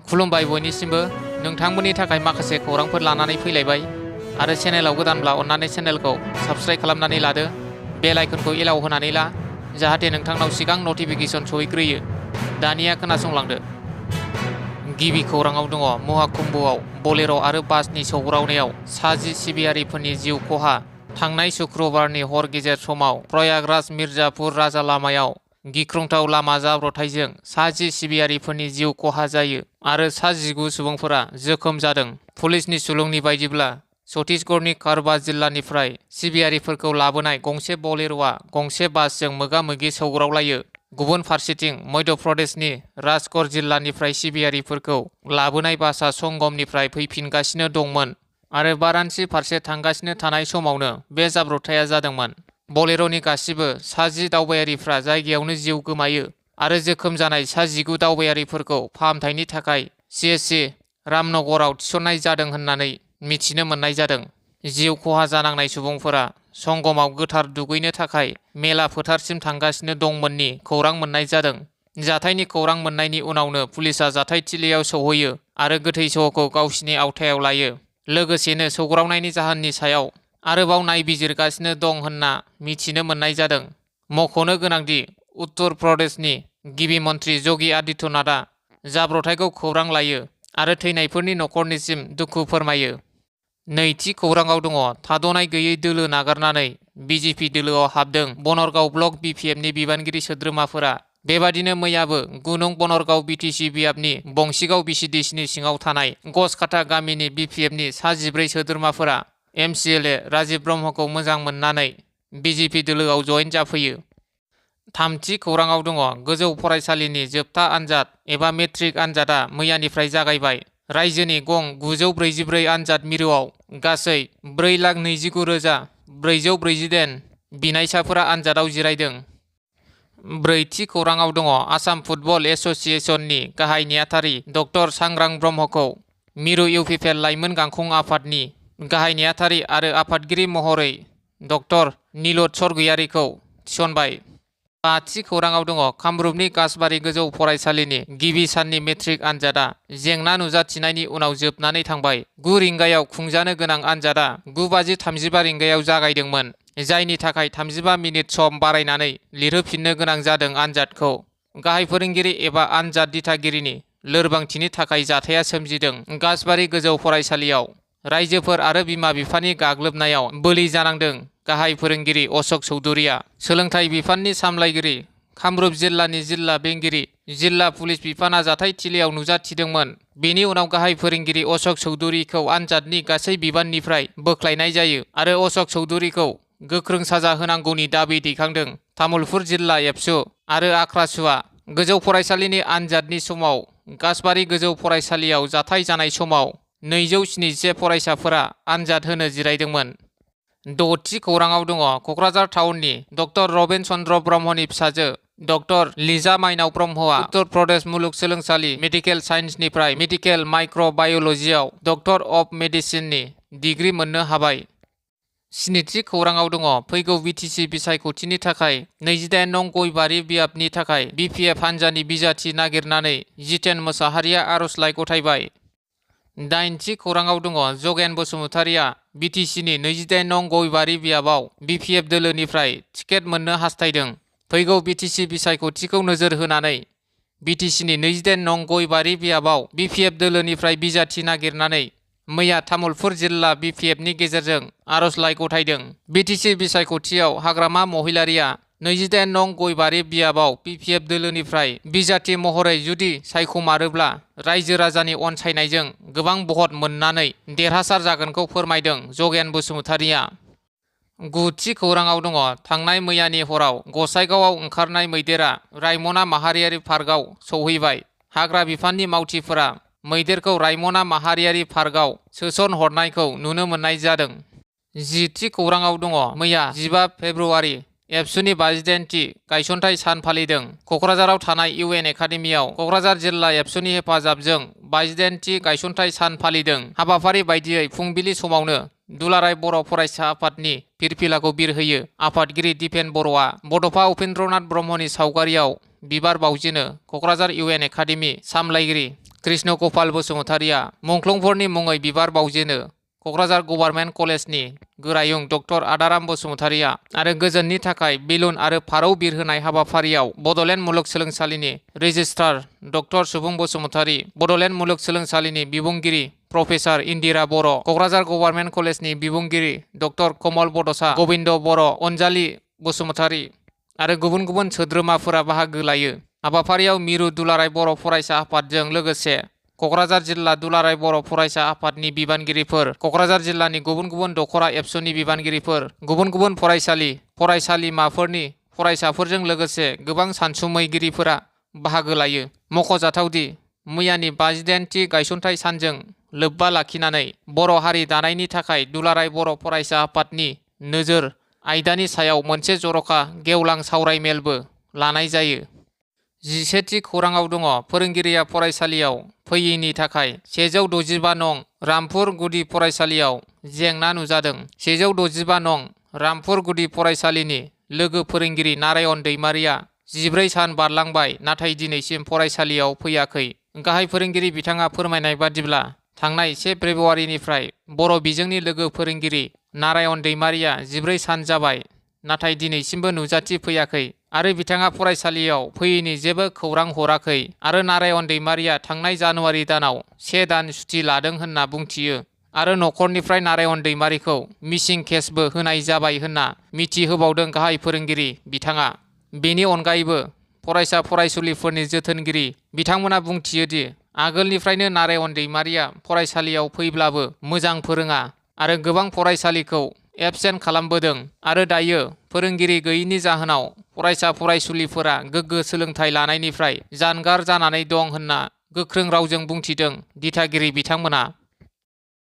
खुलुमबाय बयनिसिमबो नोंथांमोननि थाखाय माखासे खौरांफोर लानानै फैलायबाय आरो चेनेलाव गोदानब्ला अन्नानै चेनेलखौ साबस्क्राइब खालामनानै लादो बेल आइकनखौ एलाव होनानै ला जाहाथे नोंथांनाव सिगां नटिफिकेसन सहैग्रोयो। दानिया खोनासंलांदो। गिबि खौराङाव दङ महाकुम्भआव बलेर' आरो बासनि सौग्रावनायाव 10 सिबियारिफोरनि जिउ खहा। थांनाय शुक्रबारनि हर गेजेर समाव प्रयागराज मिर्जापुर राजा लामायाव गिख्रंथाव लामा जाब्रबथायजों 10 सिबियारिफोरनि जिउ खहा जायो आरो 19 सुबुंफोरा जोखोम जादों। पुलिसनि सुलुंनि बायदिब्ला छत्तीसगढ़नि करबा जिल्लानिफ्राय सिबियारिफोरखौ लाबोनाय गंसे बलेर'आ गंसे बासजों मोगा-मोगि सौग्रावलायो। गुबुन फारसेथिं मध्य प्रदेशनि राजगढ़ जिल्लानिफ्राय सिबियारिफोरखौ लाबोनाय बासआ संगमनिफ्राय फैफिनगासिनो दंमोन आरो वाराणसि फारसे थांगासिनो थानाय समावनो बे जाब्रबथाया जादोंमोन। बलेर'नि गासिबो 10 दावबायारिफ्रा जायगायावनो जिउ गोमायो आरो जोखोम जानाय 19 दावबायारिफोरखौ फाहामथायनि थाखाय CSC रामनगराव थिसननाय जादों होननानै मिथिनो मोननाय जादों। जिउ खहा जानांनाय सुबुंफोरा संगमाव गोथार दुगैनो थाखाय मेला फोथारसिम थांगासिनो दंमोननि खौरां मोननाय जादों। जाथायनि खौरां मोननायनि उनावनो पुलिसआ जाथायथिलियाव सौहैयो आरो गोथै सहखौ गावसिनि आवथायाव लायो। लोगोसेनो सौग्रावनायनि जाहोननि सायाव आरोबाव नायबिजिरगासिनो दं होनना मिथिनो मोननाय जादों। मख'नो गोनांदि उत्तर प्रदेशनि गिबि मन्थ्रि योगी आदित्यनाथआ जाब्रबथायखौ खौरां लायो आरो थैनायफोरनि नखरनिसिम दुखु फोरमायो। नैथि खौराङाव दङ थाद'नाय गैयै दोलो नागारनानै BJP दोलोआव हाबदों बनरगाव ब्लक BPFनि बिबानगिरि सोद्रोमाफोरा। बेबादिनो मैयाबो 9 नं बनरगाव BTC बियाबनि बंसिगाव BCDCनि सिङाव थानाय गसकाटा गामिनि BPFनि 14 सोद्रोमाफोरा MCLA राजीव ब्रह्मखौ मोजां मोननानै BJP दोलोआव जयेन जाफैयो। थामथि खौराङाव दङ गोजौ फरायसालिनि जोबथा आनजाद एबा मेट्रिक आनजादा मैयानिफ्राय जागायबाय। रायजोनि गं 944 आनजाद मिरुआव गासै 4,29,448 बिनायसाफोरा आनजादाव जिरायदों। ब्रैथि खौराङाव दङ आसाम फुटबल एस'सिएशननि गाहाय नेहाथारि डक्टर सांग्रां ब्रह्मखौ मिरु इउपिपिएल लाइमोन गांखं आफादनि गाहाय नेहाथारि आरो आफादगिरि महरै डक्टर नीलद सरगयारिखौ थिसनबाय। बाथि खौराङाव दङ कामरुपनि कासबारि गोजौ फरायसालिनि गिबि साननि मेट्रिक आनजादा जेंना नुजाथिनायनि उनाव जोबनानै थांबाय। 9 रिंगायाव खुंजानो गोनां आनजादा 9:35 रिंगायाव जागायदोंमोन, जायनि थाखाय 35 मिनिट सम बारायनानै लिरहोफिननो गोनां जादों। आनजादखौ गाहाय फोरोंगिरि एबा आनजाद दिथागिरिनि लोरबांथिनि थाखाय जाथाया सोमजिदों। कासबारि गोजौ फरायसालियाव रायजोफोर आरो बिमा-बिफानि गाग्लोबनायाव बोलि जानांदों। गाहाय फोरोंगिरि अशोक चौधुरीया सोलोंथाइ बिफाननि सामलायगिरि, कामरुप जिल्लानि जिल्ला बेंगिरि, जिल्ला पुलिस बिफाना जाथायथिलियाव नुजाथिदोंमोन। बेनि उनाव गाहाय फोरोंगिरि अशोक चौधुरीखौ आनजादनि गासै बिबाननिफ्राय बोख्लायनाय जायो आरो अशोक चौधुरीखौ गोख्रों साजा होनांगौनि दाबि दैखांदों। तामुलपुर जिल्ला एबसु आरो आख्रासुआ गोजौ फरायसालिनि आनजादनि समाव कासबारि गोजौ फरायसालियाव जाथाय जानाय समाव 271 फरायसाफोरा आनजाद होनो जिरायदोंमोन। द'थि खौराङाव दङ क'क्राझार टाउननि डक्टर रबेन चन्द्र ब्रह्मनि फिसाजो डक्टर लिजा माइनाव ब्रह्मआ उत्तर प्रदेश मुलुगसोलोंसालि मेडिकेल साइन्सनिफ्राय मेडिकेल माइक्र'बाय'लजियाव डक्टर अफ मेडिसिननि डिग्री मोननो हाबाय। स्निथि खौराङाव दङ फैगौ BTC बिसायख'थिनि थाखाय 28 नं गयबारि बियाबनि थाखाय BPF हान्जानि बिजाथि नागिरनानै जितेन मोसाहारिया आर'जलाइ गथायबाय। दाइनथि खौराङाव दङ जगेन बसुमतारिया BTCनि 28 नं गयबारि बियाबाव BPF दोलोनिफ्राय टिकेट मोननो हास्थायदों। फैगौ BTC बिसायख'थिखौ नोजोर होनानै BTCनि 28 नं गयबारि बियाबाव BPF दोलोनिफ्राय बिजाथि नागिरनानै मैया तामुलपुर जिल्ला BPFनि गेजेरजों आर'जलाइ गथायदों। BTC बिसायख'थियाव हाग्रामा महिलारिया 28 नं गयबारि बियाबाव BPF दोलोनिफ्राय बिजाथि महरै जुदि सायख'मारोब्ला रायजो राजानि अनसायनायजों गोबां भट मोननानै देरहासार जागोनखौ फोरमायदों जगेन बसुमतारिया। गुथि खौराङाव दङ थांनाय मैयानि हराव गसाइगावआव ओंखारनाय मैदेरा रायमना माहारियारि पार्कआव सौहैबाय। हाग्रा बिफाननि मावथिफोरा मैदेरखौ रायमना माहारियारि पार्कआव सोसन हरनायखौ नुनो मोननाय जादों। 10थि खौराङाव दङ मैया 15 फेब्रुवारि एबसुनि 58थि गायसनथाइ सान फालिदों। क'क्राझाराव थानाय UN एकाडेमियाव क'क्राझार जिल्ला एबसुनि हेफाजाबजों 58थि गायसनथाइ सान फालिदों। हाबाफारि बायदियै फुंबिलि समावनो दुलाराय बर' फरायसा आफादनि फिरफिलाखौ बिरहोयो। आफादगिरि दिपेन बर'आ बड'फा उपेन्द्रनाथ ब्रह्मनि सावगारियाव बिबार बावजेनो क'क्राझार UN एकाडेमि सामलायगिरि कृष्ण गपाल बसुमतारिया मुंख्लंफोरनि मुङै बिबार बावजेनो। क'क्राझार गभार्नमेन्ट कलेजनि गोरायुं डक्टर आदाराम बसुमतारिया आरो गोजोननि थाखाय बेलुन आरो फारौ बिरहोनाय हाबाफारियाव बड'लेण्ड मुलुगसोलोंसालिनि रेजिस्ट्रार डक्टर सुबुं बसुमतारि, बड'लेण्ड मुलुगसोलोंसालिनि बिबुंगिरि प्रफेसार इन्दिरा बर', क'क्राझार गभार्नमेन्ट कलेजनि बिबुंगिरि डक्टर कमल बड'सा, गबिन्द बर', अनजालि बसुमतारि आरो गुबुन गुबुन सोद्रोमाफोरा बाहागो लायो। हाबाफारियाव मिरु दुलाराय बर' फरायसा आफादजों लोगोसे क'क्राझार जिल्ला दुलाराय बर' फरायसा आफादनि बिबानगिरिफोर, क'क्राझार जिल्लानि गुबुन गुबुन दखरा एबसुनि बिबानगिरिफोर, गुबुन गुबुन फरायसालि फरायसालिमाफोरनि फरायसाफोरजों लोगोसे गोबां सानसुमैगिरिफोरा बाहागो लायो। मख'जाथावदि मैयानि 58थि गायसनथाइ सानजों लोब्बा लाखिनानै बर' हारि दानायनि थाखाय दुलाराय बर' फरायसा आफादनि नोजोर आयदानि सायाव मोनसे जर'खा गेवलां सावराय मेलबो लानाय जायो। 11थि खौराङाव दङ फोरोंगिरिया फरायसालियाव फैयैनि थाखाय 165 नं रामपुर गुदि फरायसालियाव जेंना नुजादों। 165 नं रामपुर गुदि फरायसालिनि लोगो फोरोंगिरि नारायण दैमारिया 14 सान बारलांबाय नाथाय दिनैसिम फरायसालियाव फैयाखै। गाहाय फोरोंगिरि बिथाङा फोरमायनाय बादिब्ला थांनाय 1 फेब्रुवारिनिफ्राय बर' बिजोंनि लोगो फोरोंगिरि नारायण दैमारिया 14 सान जाबाय नाथाय दिनैसिमबो नुजाथि फैयाखै आरो बिथाङा फरायसालियाव फैयैनि जेबो खौरां हराखै आरो नारायण दैमारिया थांनाय जानुवारि दानाव 1 दान सुथि लादों होनना बुंथियो आरो न'खरनिफ्राय नारायण दैमारिखौ मिसिं केसबो होनाय जाबाय होनना मिथिहोबावदों गाहाय फोरोंगिरि बिथाङा। बेनि अनगायैबो फरायसा फरायसुलिफोरनि जोथोनगिरि बिथांमोना बुंथियोदि आगोलनिफ्रायनो नारायण दैमारिया फरायसालियाव फैब्लाबो मोजां फोरोङा आरो गोबां फरायसालिखौ एबसेन्ट खालामबोदों आरो दायो फोरोंगिरि गैयैनि जाहोनाव फरायसा फरायसुलिफोरा गोग्गो सोलोंथाइ लानायनिफ्राय जानगार जानानै दं होनना गोख्रों रावजों बुंथिदों दिथागिरि बिथांमोना।